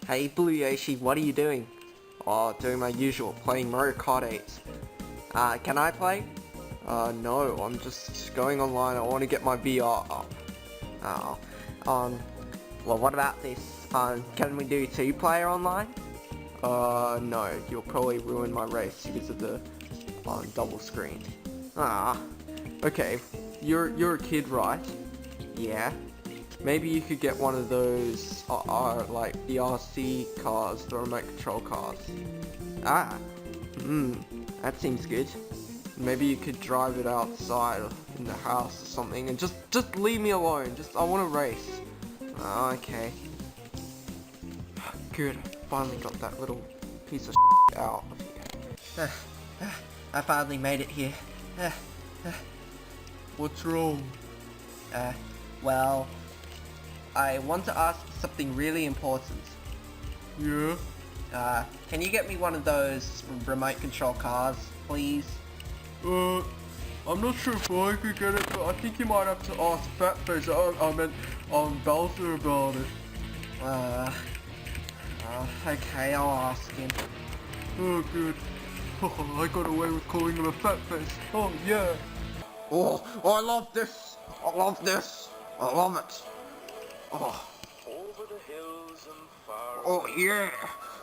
Hey Blue Yoshi, what are you doing? Oh, doing my usual, playing Mario Kart 8. Can I play? No, I'm just going online, I want to get my VR up. Oh, well what about this? Can we do 2-player online? No, you'll probably ruin my race because of the, double screen. Okay, you're a kid, right? Yeah. Maybe you could get one of those, like the RC cars, the remote control cars. That seems good. Maybe you could drive it outside in the house or something, and just leave me alone. I want to race. Okay. Good. Finally got that little piece of out of here. I finally made it here. What's wrong? Well, I want to ask something really important. Yeah? Can you get me one of those remote control cars, please? I'm not sure if I could get it, but I think you might have to ask Fatface, I meant, Bowser about it. Okay, I'll ask him. Oh, good. I got away with calling him a Fatface. Oh, yeah. Oh, I love this! I love this! I love it! Oh. Over the hills and far Oh, yeah!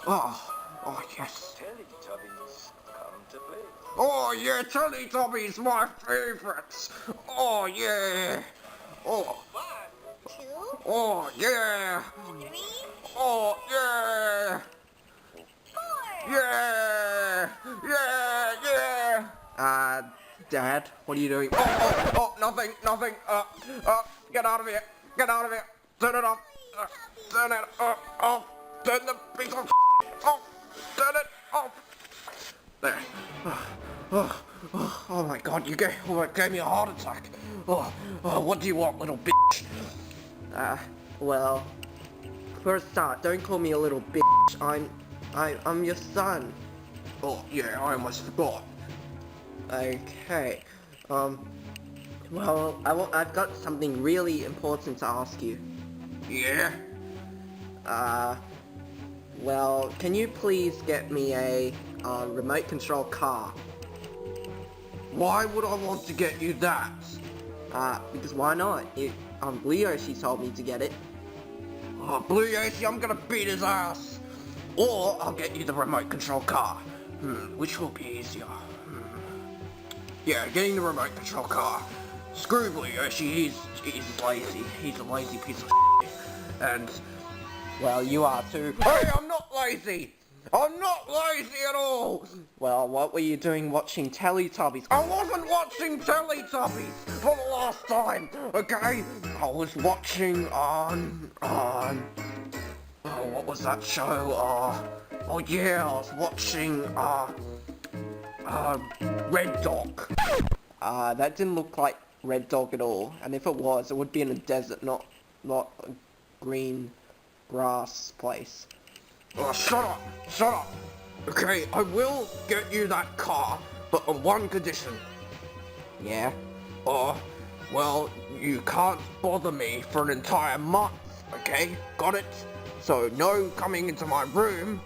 Oh, yes! Teletubbies come to play. Oh, yeah, Teletubbies, my favorites! Oh, yeah! Oh, 1, 2, oh, yeah! 3, Oh, yeah! 4. Yeah! Yeah, yeah! Dad, what are you doing? Oh, nothing! Get out of here! Get out of here! Turn it off! Turn it off! Turn the piece of off! Turn it off! There. Oh my god, you gave me a heart attack! What do you want, little bitch? Well, for a start, don't call me a little bitch. I'm your son. Oh, yeah, I almost forgot. Okay, well, I've got something really important to ask you. Yeah? Well, can you please get me a, remote control car? Why would I want to get you that? Because why not? Blue Yoshi told me to get it. Oh, Blue Yoshi, I'm gonna beat his ass! Or I'll get you the remote control car. Which will be easier? Yeah, getting the remote control car. Screw Blue Yoshi, he's lazy. He's a lazy piece of shit. And, well, you are too. Hey, I'm not lazy! I'm not lazy at all! Well, what were you doing watching Teletubbies? I wasn't watching Teletubbies for the last time, okay? I was watching what was that show? Oh yeah, I was watching, Red Dog. That didn't look like Red Dog at all, and if it was, it would be in a desert, not a green grass place. Oh, shut up! Okay, I will get you that car, but on one condition. Yeah? Well, you can't bother me for an entire month, okay? Got it? So no coming into my room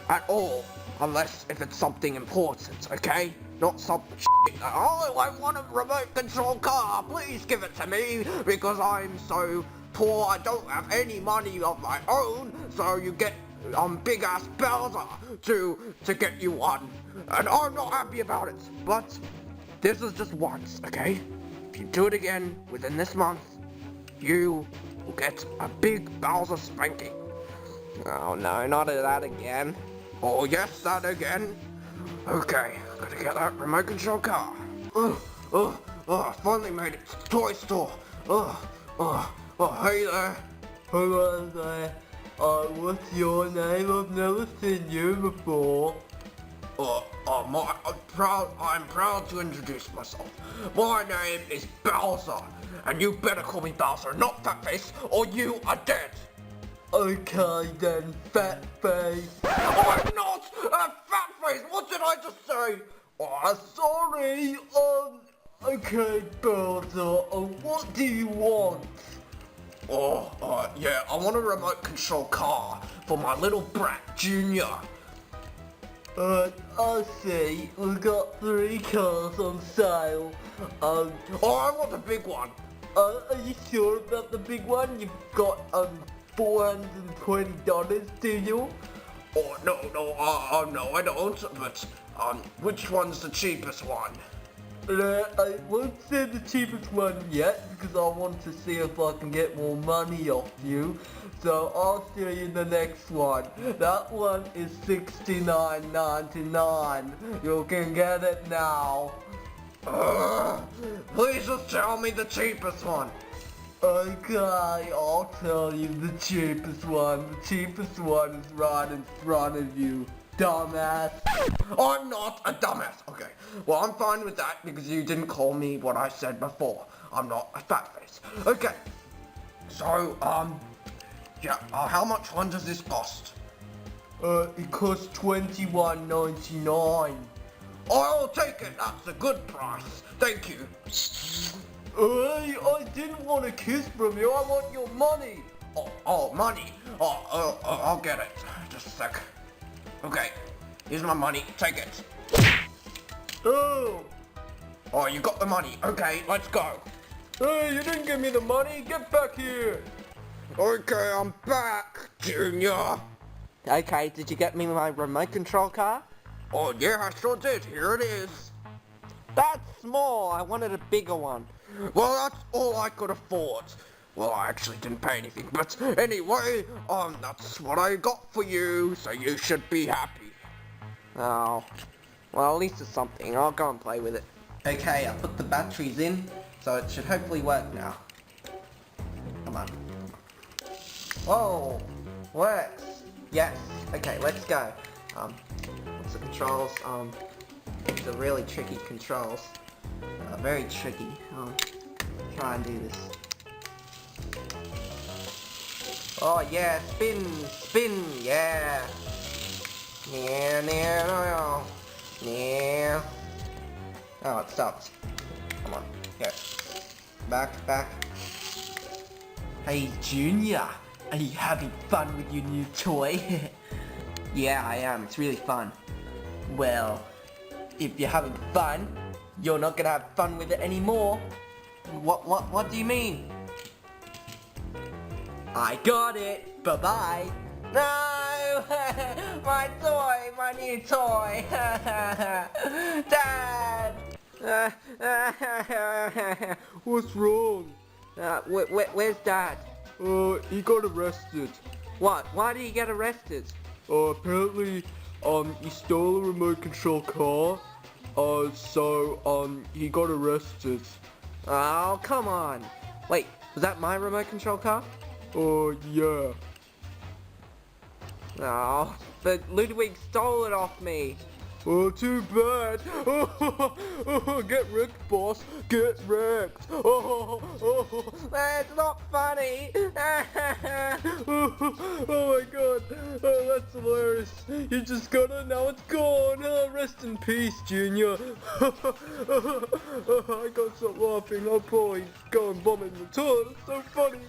at all, unless if it's something important, okay? Not some shit. Oh, I want a remote control car, please give it to me, because I'm so poor, I don't have any money of my own, so you get big ass Bowser to get you one, and I'm not happy about it, but this is just once, okay? If you do it again within this month, you will get a big Bowser spanking. Oh no, not that again. Oh yes, that again. Okay, gotta get that remote control car. I finally made it to the toy store. Hey there. Hello there. What's your name? I've never seen you before. I'm proud to introduce myself. My name is Bowser, and you better call me Bowser, not Fatface, or you are dead. Okay then, Fatface. I'm not a Fatface. What did I just say? Sorry. Okay, Bowser. What do you want? Yeah, I want a remote control car for my little brat, Junior. I see. We've got 3 cars on sale. I want the big one. Are you sure about the big one? You've got, $420, do you? No, I don't, but, which one's the cheapest one? I won't say the cheapest one yet because I want to see if I can get more money off you. So I'll show you the next one. That one is $69.99. You can get it now. Please just tell me the cheapest one. Okay, I'll tell you the cheapest one. The cheapest one is right in front of you, dumbass. I'm not a dumbass. Okay, well, I'm fine with that because you didn't call me what I said before. I'm not a fat face. Okay, so, how much one does this cost? It costs $21.99. I'll take it. That's a good price. Thank you. Hey, I didn't want a kiss from you. I want your money. Money. I'll get it. Just a sec. Okay, here's my money. Take it. Oh, You got the money. Okay, let's go. hey, you didn't give me the money. Get back here. Okay, I'm back, Junior. Okay, did you get me my remote control car? Oh, yeah, I sure did. Here it is. That's small. I wanted a bigger one. Well, that's all I could afford. Well, I actually didn't pay anything, but anyway, that's what I got for you, so you should be happy. Oh, well, at least it's something. I'll go and play with it. Okay, I put the batteries in, so it should hopefully work now. Come on. Whoa, works. Yes. Okay, let's go. What's the controls? These are really tricky controls. Very tricky. Try and do this. Oh yeah, spin, yeah. Yeah. Oh, it stopped. Come on, go. Back. Hey, Junior, are you having fun with your new toy? Yeah, I am. It's really fun. Well, if you're having fun, you're not gonna have fun with it anymore. What do you mean? I got it. Bye-bye. No! My toy! My new toy! Dad! What's wrong? Where's Dad? He got arrested. What? Why did he get arrested? Apparently, he stole a remote control car. So he got arrested. Oh, come on. Wait, was that my remote control car? Yeah. Oh, but Ludwig stole it off me. Oh, too bad. Get wrecked, boss. Get wrecked. That's not funny. Oh my god. Oh, that's hilarious. You just got it, now it's gone. Rest in peace, Junior. I can't stop laughing. I'll probably go and vomit in the toilet. It's so funny.